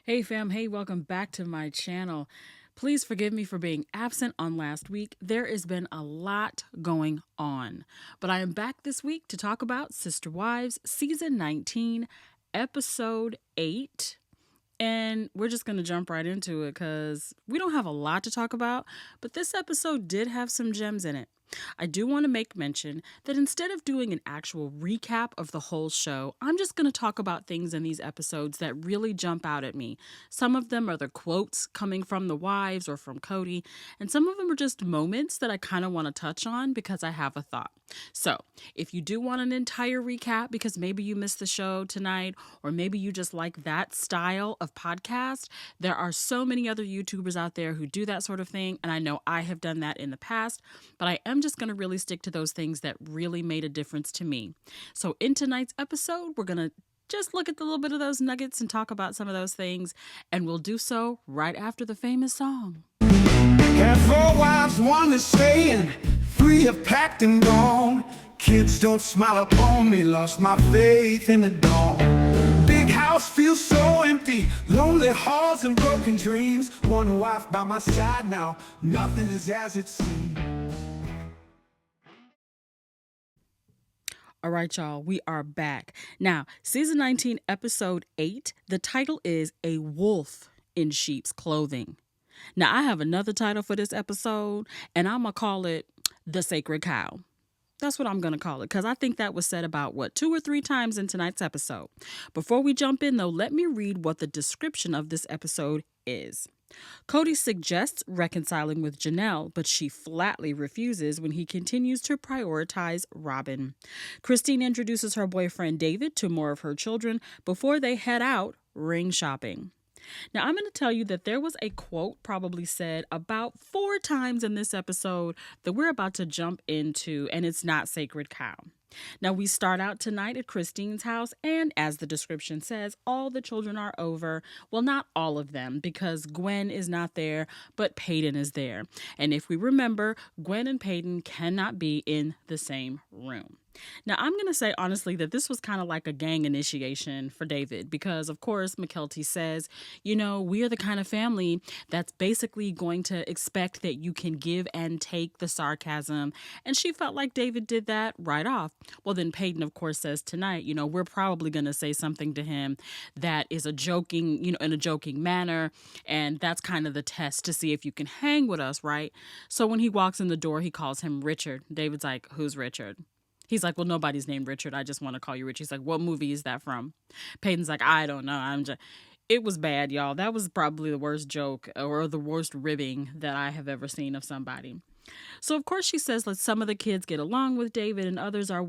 Hey fam, hey, welcome back to my channel. Please forgive me for being absent on last week. There has been a lot going on, but I am back this week to talk about Sister Wives Season 19, Episode 8. And we're just going to jump right into it because we don't have a lot to talk about, but this episode did have some gems in it. I do want to make mention that instead of doing an actual recap of the whole show, I'm just going to talk about things in these episodes that really jump out at me. Some of them are the quotes coming from the wives or from Cody, and some of them are just moments that I kind of want to touch on because I have a thought. So, if you do want an entire recap because maybe you missed the show tonight, or maybe you just like that style of podcast, there are so many other YouTubers out there who do that sort of thing, and I know I have done that in the past, but I am just going to really stick to those things that really made a difference to me. So, in tonight's episode, we're going to just look at a little bit of those nuggets and talk about some of those things, and we'll do so right after the famous song. Had 4 wives, one is saying, 3 have packed and gone. Kids don't smile upon me, lost my faith in the dawn. Big house feels so empty, lonely halls and broken dreams. One wife by my side now, nothing is as it seems. All right, y'all, we are back. Now, season 19, episode 8, the title is A Wolf in Sheep's Clothing. Now, I have another title for this episode, and I'm going to call it The Sacred Cow. That's what I'm going to call it, because I think that was said about, 2 or 3 times in tonight's episode. Before we jump in, though, let me read what the description of this episode is. Cody suggests reconciling with Janelle, but she flatly refuses when he continues to prioritize Robin. Christine introduces her boyfriend David to more of her children before they head out ring shopping. Now, I'm going to tell you that there was a quote probably said about 4 times in this episode that we're about to jump into, and it's not Sacred Cow. Now, we start out tonight at Christine's house, and as the description says, all the children are over. Well, not all of them, because Gwen is not there, but Peyton is there. And if we remember, Gwen and Peyton cannot be in the same room. Now, I'm going to say honestly that this was kind of like a gang initiation for David because, of course, McKelty says, we are the kind of family that's basically going to expect that you can give and take the sarcasm. And she felt like David did that right off. Well, then Peyton, of course, says tonight, we're probably going to say something to him that is a joking, in a joking manner. And that's kind of the test to see if you can hang with us, right? So when he walks in the door, he calls him Richard. David's like, who's Richard? He's like, well, nobody's named Richard. I just want to call you Rich. He's like, what movie is that from? Peyton's like, I don't know. It was bad, y'all. That was probably the worst joke or the worst ribbing that I have ever seen of somebody. So, of course, she says that some of the kids get along with David and others are,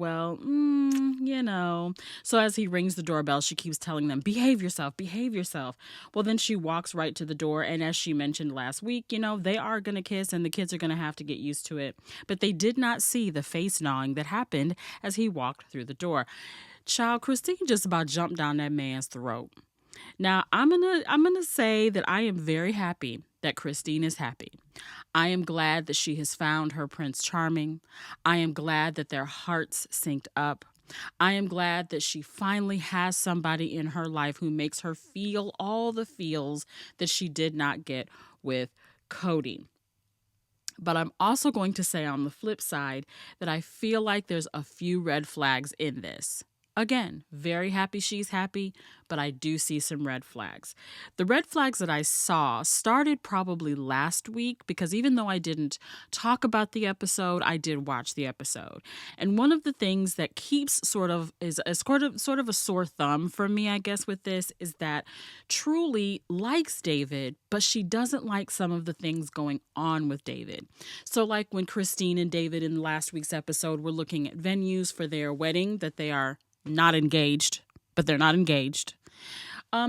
So as he rings the doorbell, she keeps telling them, behave yourself, behave yourself. Well, then she walks right to the door. And as she mentioned last week, they are going to kiss and the kids are going to have to get used to it. But they did not see the face gnawing that happened as he walked through the door. Child, Christine just about jumped down that man's throat. Now, I'm gonna say that I am very happy that Christine is happy. I am glad that she has found her Prince Charming. I am glad that their hearts synced up. I am glad that she finally has somebody in her life who makes her feel all the feels that she did not get with Cody. But I'm also going to say on the flip side that I feel like there's a few red flags in this. Again, very happy she's happy, but I do see some red flags. The red flags that I saw started probably last week because even though I didn't talk about the episode, I did watch the episode. And one of the things that keeps sort of a sore thumb for me, I guess, with this is that Truly likes David, but she doesn't like some of the things going on with David. So like when Christine and David in last week's episode were looking at venues for their wedding that they are not engaged, but they're not engaged.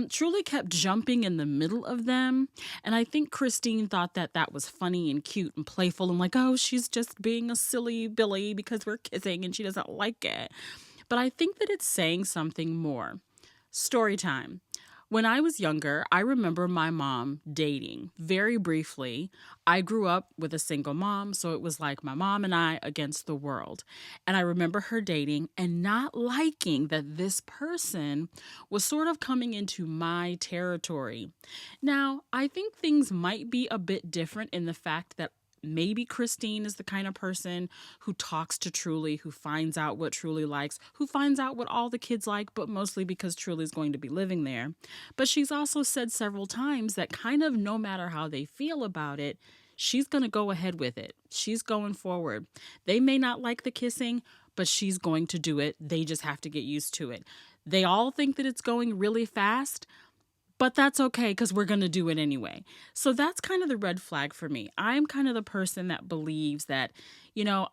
Truly kept jumping in the middle of them. And I think Christine thought that was funny and cute and playful and like, oh, she's just being a silly Billy because we're kissing and she doesn't like it. But I think that it's saying something more. Story time. When I was younger, I remember my mom dating very briefly. I grew up with a single mom, so it was like my mom and I against the world. And I remember her dating and not liking that this person was sort of coming into my territory. Now, I think things might be a bit different in the fact that maybe Christine is the kind of person who talks to Truly, who finds out what Truly likes, who finds out what all the kids like, but mostly because Truly's going to be living there. But she's also said several times that kind of no matter how they feel about it, she's going to go ahead with it. She's going forward. They may not like the kissing, but she's going to do it. They just have to get used to it. They all think that it's going really fast, but that's okay because we're going to do it anyway. So that's kind of the red flag for me. I'm kind of the person that believes that,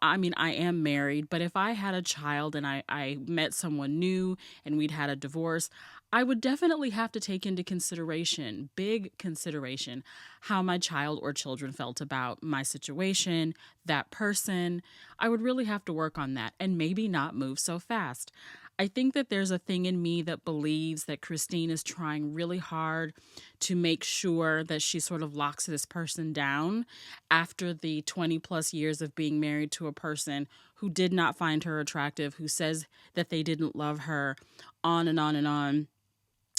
I mean, I am married, but if I had a child and I met someone new and we'd had a divorce, I would definitely have to take into consideration, big consideration, how my child or children felt about my situation, that person. I would really have to work on that and maybe not move so fast. I think that there's a thing in me that believes that Christine is trying really hard to make sure that she sort of locks this person down after the 20 plus years of being married to a person who did not find her attractive, who says that they didn't love her, on and on and on.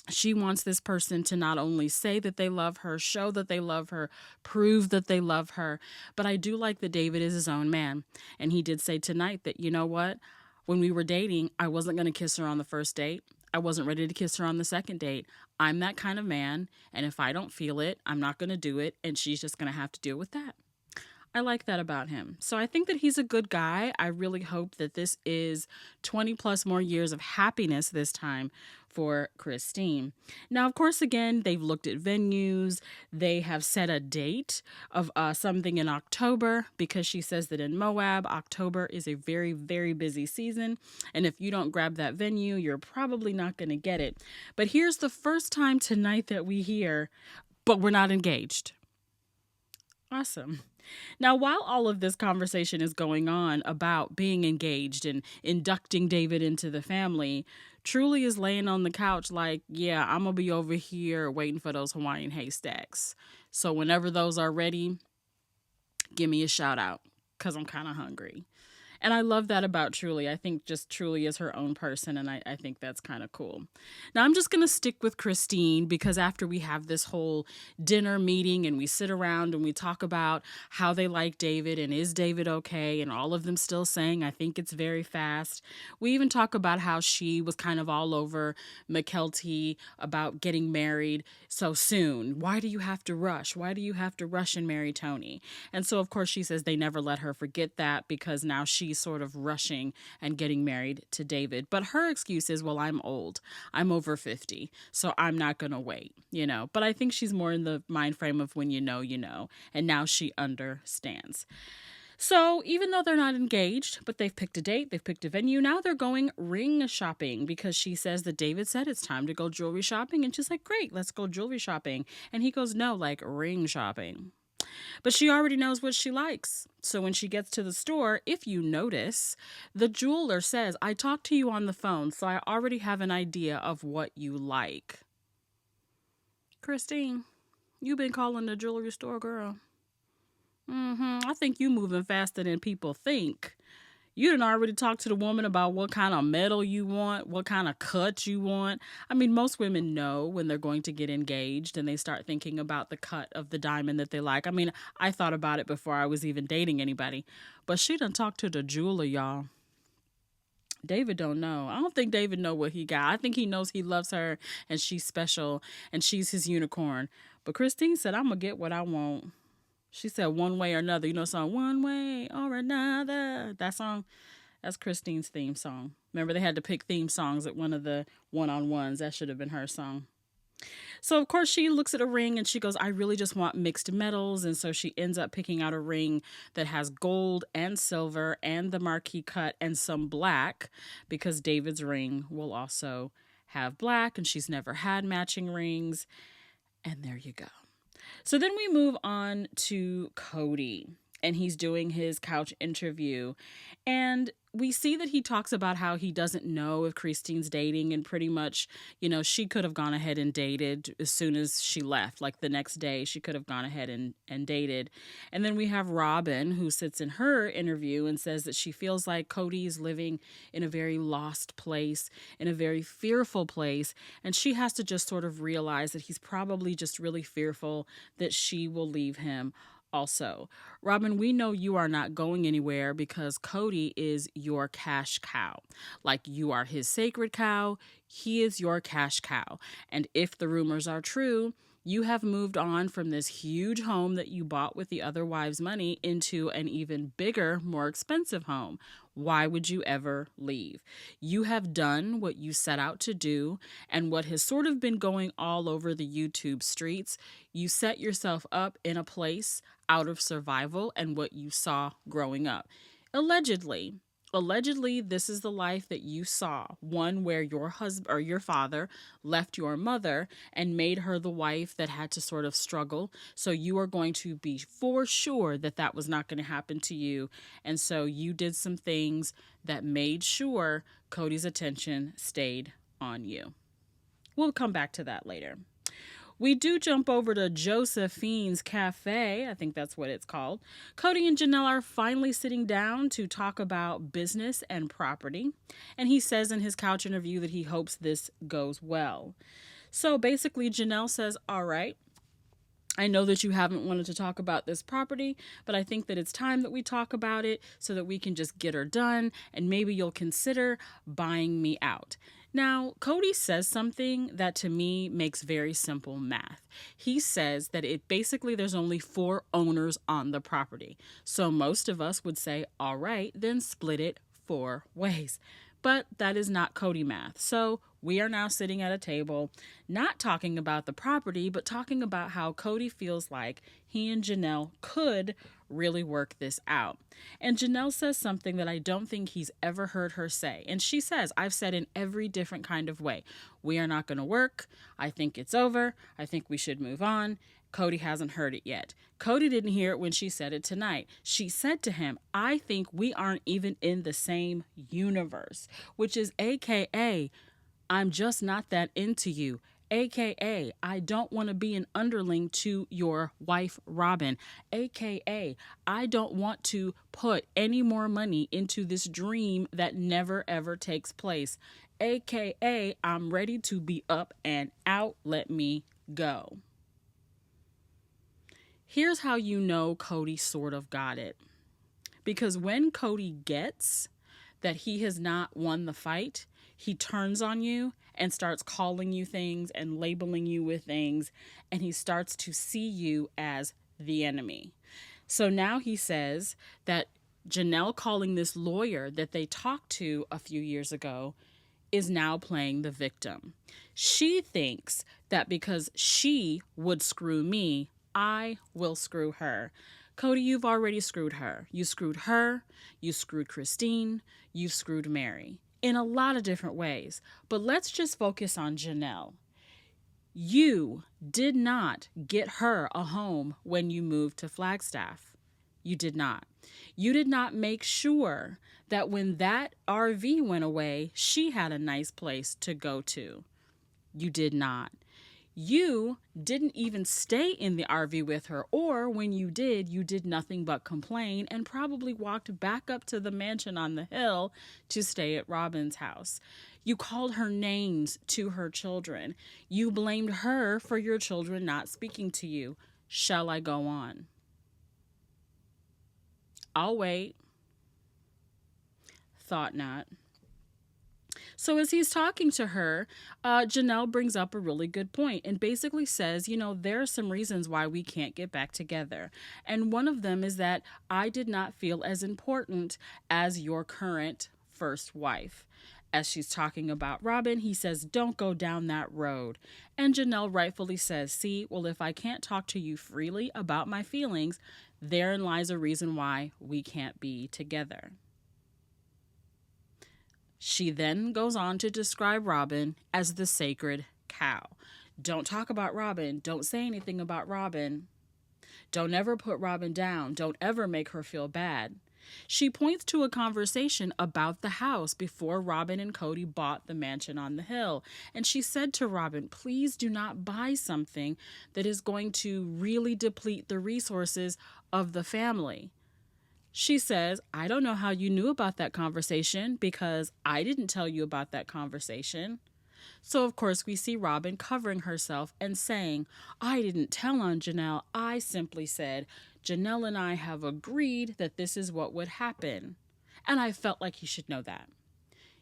She wants this person to not only say that they love her, show that they love her, prove that they love her. But I do like that David is his own man. And he did say tonight that, you know what? When we were dating, I wasn't going to kiss her on the first date. I wasn't ready to kiss her on the second date. I'm that kind of man. And if I don't feel it, I'm not going to do it. And she's just going to have to deal with that. I like that about him. So I think that he's a good guy. I really hope that this is 20 plus more years of happiness this time for Christine. Now, of course, again, they've looked at venues. They have set a date of something in October because she says that in Moab, October is a very, very busy season. And if you don't grab that venue, you're probably not going to get it. But here's the first time tonight that we hear, but we're not engaged. Awesome. Now, while all of this conversation is going on about being engaged and inducting David into the family, Truly is laying on the couch like, yeah, I'm going to be over here waiting for those Hawaiian haystacks. So whenever those are ready, give me a shout out because I'm kind of hungry. And I love that about Truly. I think just Truly is her own person, and I think that's kind of cool. Now, I'm just going to stick with Christine because after we have this whole dinner meeting and we sit around and we talk about how they like David and is David okay, and all of them still saying, I think it's very fast. We even talk about how she was kind of all over McKelty about getting married so soon. Why do you have to rush? Why do you have to rush and marry Tony? And so, of course, she says they never let her forget that because now she's sort of rushing and getting married to David. But her excuse is, well, I'm old. I'm over 50, so I'm not going to wait, But I think she's more in the mind frame of when you know, and now she understands. So even though they're not engaged, but they've picked a date, they've picked a venue, now they're going ring shopping because she says that David said it's time to go jewelry shopping. And she's like, great, let's go jewelry shopping. And he goes, no, like ring shopping. But she already knows what she likes. So when she gets to the store, if you notice, the jeweler says, I talked to you on the phone, so I already have an idea of what you like. Christine, you been calling the jewelry store, girl. I think you moving faster than people think. You done already talked to the woman about what kind of metal you want, what kind of cut you want. I mean, most women know when they're going to get engaged and they start thinking about the cut of the diamond that they like. I mean, I thought about it before I was even dating anybody. But she done talked to the jeweler, y'all. David don't know. I don't think David know what he got. I think he knows he loves her and she's special and she's his unicorn. But Christine said, I'm going to get what I want. She said one way or another. You know the song, One Way or Another? That song, that's Christine's theme song. Remember they had to pick theme songs at one of the one-on-ones. That should have been her song. So, of course, she looks at a ring and she goes, I really just want mixed metals. And so she ends up picking out a ring that has gold and silver and the marquee cut and some black because David's ring will also have black and she's never had matching rings. And there you go. So then we move on to Cody. and he's doing his couch interview. And we see that he talks about how he doesn't know if Christine's dating, and pretty much, she could have gone ahead and dated as soon as she left. Like the next day, she could have gone ahead and dated. And then we have Robin, who sits in her interview and says that she feels like Cody is living in a very lost place, in a very fearful place. And she has to just sort of realize that he's probably just really fearful that she will leave him also. Robin, we know you are not going anywhere because Cody is your cash cow. Like, you are his sacred cow, he is your cash cow. And if the rumors are true, you have moved on from this huge home that you bought with the other wives' money into an even bigger, more expensive home. Why would you ever leave? You have done what you set out to do, and what has sort of been going all over the YouTube streets. You set yourself up in a place out of survival and what you saw growing up. Allegedly, this is the life that you saw, one where your husband or your father left your mother and made her the wife that had to sort of struggle. So you are going to be for sure that that was not going to happen to you. And so you did some things that made sure Cody's attention stayed on you. We'll come back to that later. We do jump over to Josephine's Cafe. I think that's what it's called. Cody and Janelle are finally sitting down to talk about business and property. And he says in his couch interview that he hopes this goes well. So basically, Janelle says, all right, I know that you haven't wanted to talk about this property, but I think that it's time that we talk about it so that we can just get her done, and maybe you'll consider buying me out. Now, Cody says something that to me makes very simple math. He says that there's only 4 owners on the property. So most of us would say, all right, then split it 4 ways. But that is not Cody math. So we are now sitting at a table, not talking about the property, but talking about how Cody feels like he and Janelle could really work this out. And Janelle says something that I don't think he's ever heard her say. And she says, I've said in every different kind of way, we are not going to work. I think it's over. I think we should move on. Cody hasn't heard it yet. Cody didn't hear it when she said it tonight. She said to him, I think we aren't even in the same universe, which is AKA, I'm just not that into you. AKA, I don't want to be an underling to your wife, Robin. AKA, I don't want to put any more money into this dream that never ever takes place. AKA, I'm ready to be up and out. Let me go. Here's how you know Cody sort of got it. Because when Cody gets that he has not won the fight, he turns on you and starts calling you things and labeling you with things, and he starts to see you as the enemy. So now he says that Janelle calling this lawyer that they talked to a few years ago is now playing the victim. She thinks that because she would screw me, I will screw her. Cody, you've already screwed her. You screwed her, you screwed Christine, you screwed Mary in a lot of different ways. But let's just focus on Janelle. You did not get her a home when you moved to Flagstaff. You did not. You did not make sure that when that RV went away, she had a nice place to go to. You did not. You didn't even stay in the RV with her, or when you did nothing but complain and probably walked back up to the mansion on the hill to stay at Robin's house. You called her names to her children. You blamed her for your children not speaking to you. Shall I go on? I'll wait. Thought not. So as he's talking to her, Janelle brings up a really good point and basically says, there are some reasons why we can't get back together. And one of them is that I did not feel as important as your current first wife. As she's talking about Robin, he says, don't go down that road. And Janelle rightfully says, see, well, if I can't talk to you freely about my feelings, therein lies a reason why we can't be together. She then goes on to describe Robin as the sacred cow. Don't talk about Robin. Don't say anything about Robin. Don't ever put Robin down. Don't ever make her feel bad. She points to a conversation about the house before Robin and Cody bought the mansion on the hill. And she said to Robin, please do not buy something that is going to really deplete the resources of the family. She says, I don't know how you knew about that conversation because I didn't tell you about that conversation. So, of course, we see Robin covering herself and saying, I didn't tell on Janelle. I simply said, Janelle and I have agreed that this is what would happen. And I felt like you should know that.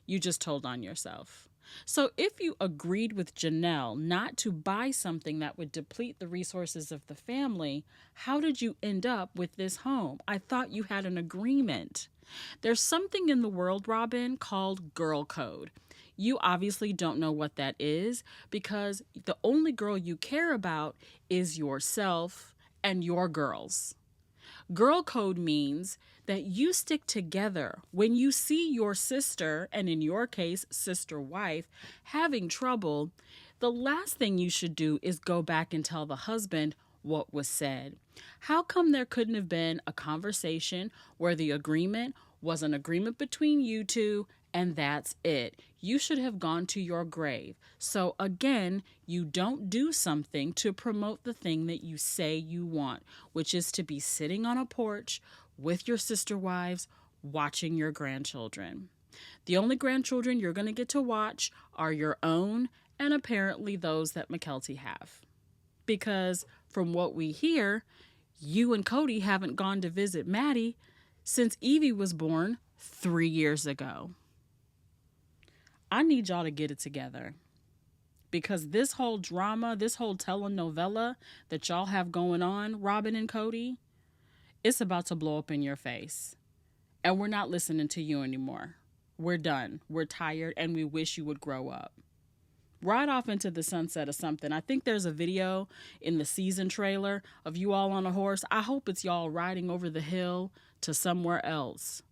You just told on yourself. So if you agreed with Janelle not to buy something that would deplete the resources of the family, how did you end up with this home? I thought you had an agreement. There's something in the world, Robin, called girl code. You obviously don't know what that is because the only girl you care about is yourself and your girls. Girl code means that you stick together when you see your sister, and in your case, sister wife, having trouble. The last thing you should do is go back and tell the husband what was said. How come there couldn't have been a conversation where the agreement was an agreement between you two and that's it? You should have gone to your grave. So again, you don't do something to promote the thing that you say you want, which is to be sitting on a porch with your sister wives watching your grandchildren. The only grandchildren you're going to get to watch are your own and apparently those that McKelty have. Because from what we hear, you and Cody haven't gone to visit Maddie since Evie was born 3 years ago. I need y'all to get it together. Because this whole drama, this whole telenovela that y'all have going on, Robin and Cody, it's about to blow up in your face. And we're not listening to you anymore. We're done. We're tired and we wish you would grow up. Ride off into the sunset or something. I think there's a video in the season trailer of you all on a horse. I hope it's y'all riding over the hill to somewhere else.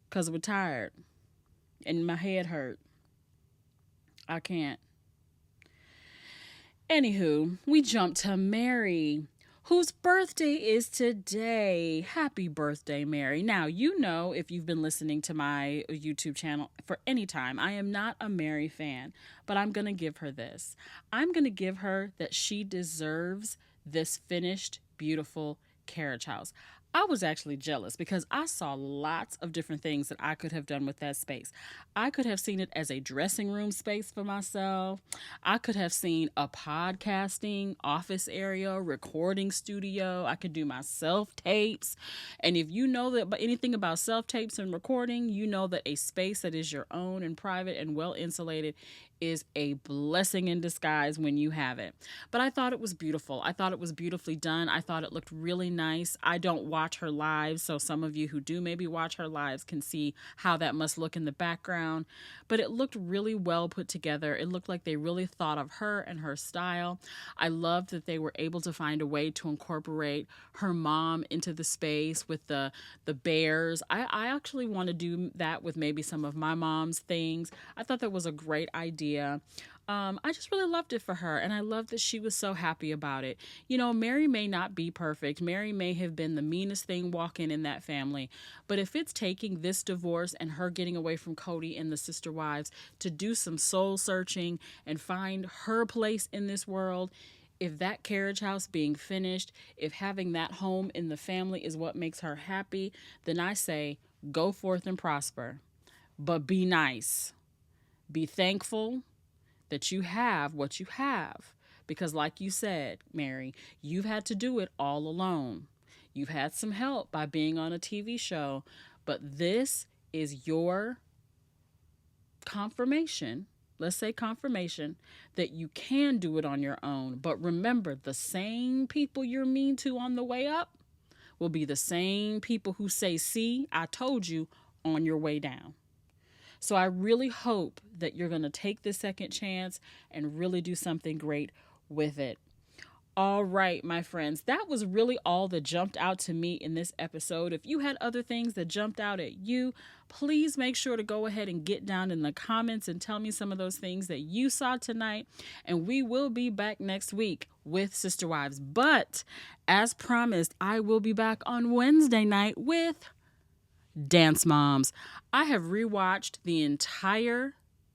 Because we're tired. And my head hurt. I can't. Anywho, we jump to Mary, whose birthday is today. Happy birthday, Mary. Now, you know, if you've been listening to my YouTube channel for any time, I am not a Mary fan, but I'm going to give her this. I'm going to give her that she deserves this finished, beautiful carriage house. I was actually jealous because I saw lots of different things that I could have done with that space. I could have seen it as a dressing room space for myself. I could have seen a podcasting office area, recording studio. I could do my self-tapes. And if you know that anything about self-tapes and recording, you know that a space that is your own and private and well insulated is a blessing in disguise when you have it. But I thought it was beautiful. I thought it was beautifully done. I thought it looked really nice. I don't watch her lives, so some of you who do maybe watch her lives can see how that must look in the background. But it looked really well put together. It looked like they really thought of her and her style. I loved that they were able to find a way to incorporate her mom into the space with the bears. I actually want to do that with maybe some of my mom's things. I thought that was a great idea. I just really loved it for her, and I love that she was so happy about it. You know, Mary may not be perfect. Mary may have been the meanest thing walking in that family, but if it's taking this divorce and her getting away from Cody and the sister wives to do some soul searching and find her place in this world, if that carriage house being finished, if having that home in the family is what makes her happy, then I say go forth and prosper, but be nice. Be thankful that you have what you have. Because like you said, Mary, you've had to do it all alone. You've had some help by being on a TV show. But this is your confirmation. Let's say confirmation that you can do it on your own. But remember, the same people you're mean to on the way up will be the same people who say, see, I told you, on your way down. So I really hope that you're going to take this second chance and really do something great with it. All right, my friends, that was really all that jumped out to me in this episode. If you had other things that jumped out at you, please make sure to go ahead and get down in the comments and tell me some of those things that you saw tonight. And we will be back next week with Sister Wives. But as promised, I will be back on Wednesday night with Dance Moms. I have rewatched the entire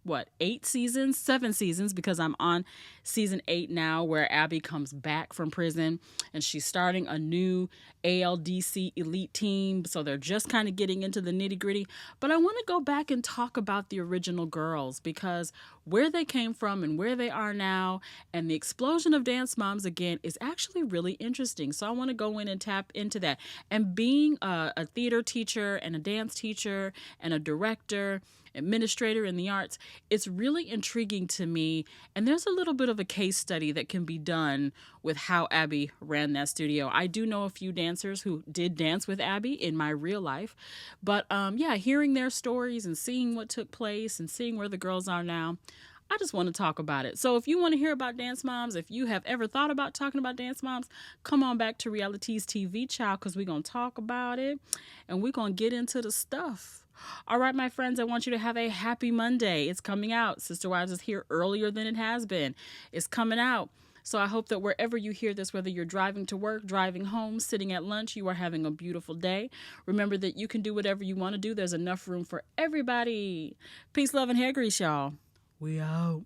7 seasons, because I'm on season 8 now, where Abby comes back from prison and she's starting a new ALDC elite team. So they're just kind of getting into the nitty gritty. But I want to go back and talk about the original girls, because where they came from and where they are now, and the explosion of Dance Moms again, is actually really interesting. So I want to go in and tap into that. And being a theater teacher and a dance teacher and a director, administrator in the arts, it's really intriguing to me. And there's a little bit of a case study that can be done with how Abby ran that studio. I do know a few dancers who did dance with Abby in my real life, but hearing their stories and seeing what took place and seeing where the girls are now, I just want to talk about it. So if you want to hear about Dance Moms, if you have ever thought about talking about Dance Moms, come on back to Realities TV, child, because we're going to talk about it and we're going to get into the stuff. All right, my friends, I want you to have a happy Monday. It's coming out. Sister Wives is here earlier than it has been. It's coming out. So I hope that wherever you hear this, whether you're driving to work, driving home, sitting at lunch, you are having a beautiful day. Remember that you can do whatever you want to do. There's enough room for everybody. Peace, love, and hair grease, y'all. We out.